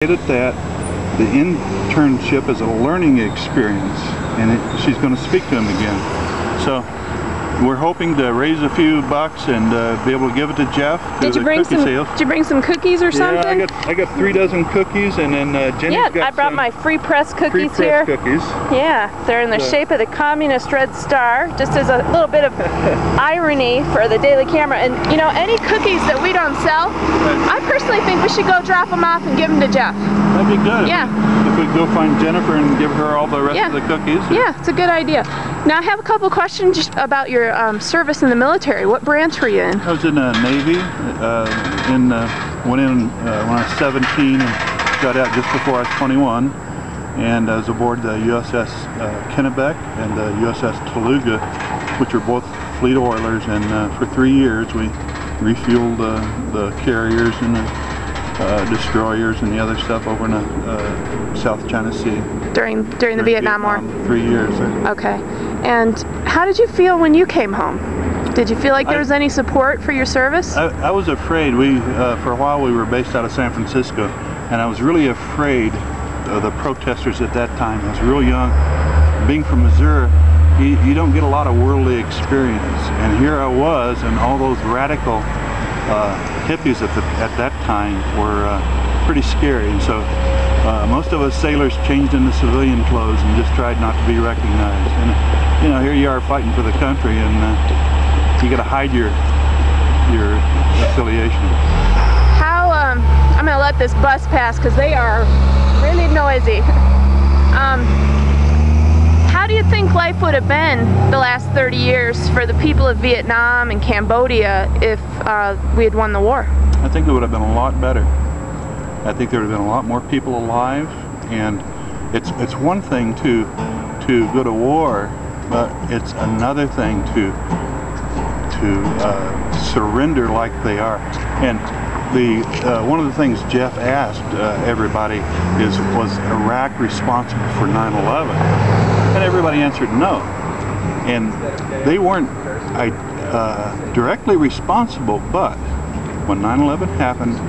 That the internship is a learning experience, and she's going to speak to him again. So we're hoping to raise a few bucks and be able to give it to Jeff. Did you bring some cookies or something? Yeah, I got 3 dozen cookies, and then Jenny's got I brought my free press cookies here. Cookies. Yeah, they're in the shape of the communist red star, just as a little bit of irony for the Daily Camera. And you know, any cookies that we don't sell, I personally think we should go drop them off and give them to Jeff. That'd be good. Yeah. If we go find Jennifer and give her all the rest of the cookies. Yeah, it's a good idea. Now I have a couple questions about your service in the military. What branch were you in? I was in the Navy. Went in when I was 17 and got out just before I was 21. And I was aboard the USS Kennebec and the USS Toluga, which are both fleet oilers. And for 3 years we refueled the carriers and the destroyers and the other stuff over in the South China Sea. During the Vietnam War? 3 years. Okay. And how did you feel when you came home? Did you feel like there was any support for your service? I was afraid. For a while we were based out of San Francisco, and I was really afraid of the protesters at that time. I was real young. Being from Missouri, you don't get a lot of worldly experience, and here I was, and all those radical hippies at that time were pretty scary. And so most of us sailors changed into civilian clothes and just tried not to be recognized. And you know, here you are fighting for the country, and you got to hide your affiliation. How I'm gonna let this bus pass because they are really noisy. How do you think life would have been the last 30 years for the people of Vietnam and Cambodia if we had won the war? I think it would have been a lot better. I think there would have been a lot more people alive, and it's one thing to go to war, but it's another thing to surrender like they are. And one of the things Jeff asked everybody was Iraq responsible for 9/11? And everybody answered no. And they weren't directly responsible, but when 9/11 happened,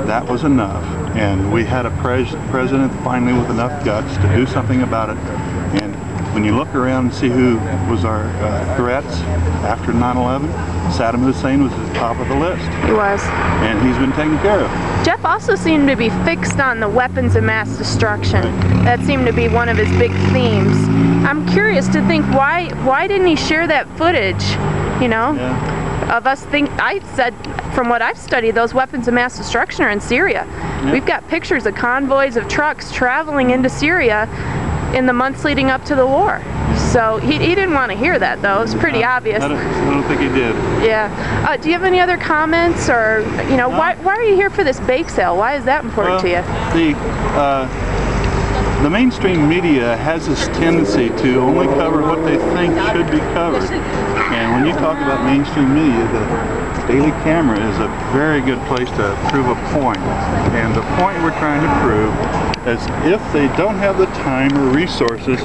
that was enough. And we had a president finally with enough guts to do something about it. And when you look around and see who was our threats after 9/11, Saddam Hussein was at the top of the list. He was. And he's been taken care of. Jeff also seemed to be fixed on the weapons of mass destruction. That seemed to be one of his big themes. I'm curious to think why didn't he share that footage, you know? Yeah. Of us I said, from what I've studied, those weapons of mass destruction are in Syria. Yeah. We've got pictures of convoys of trucks traveling into Syria in the months leading up to the war. So he didn't want to hear that, though. It's pretty obvious. I don't think he did. Yeah. Do you have any other comments, or you know, why are you here for this bake sale? Why is that important to you? The mainstream media has this tendency to only cover what they think should be covered. And when you talk about mainstream media, the Daily Camera is a very good place to prove a point. And the point we're trying to prove is if they don't have the time or resources,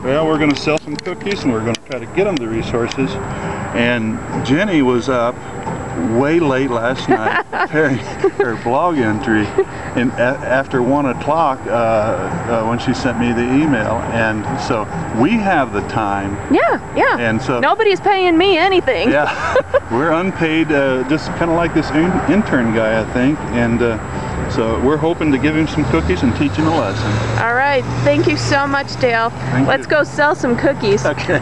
well, we're going to sell some cookies and we're going to try to get them the resources. And Jenny was up way late last night preparing her blog entry and after 1 o'clock when she sent me the email, and so we have the time. Yeah. And so nobody's paying me anything. Yeah, we're unpaid, just kind of like this intern guy, I think, and so we're hoping to give him some cookies and teach him a lesson. All right, thank you so much, Dale. Let's go sell some cookies. Okay.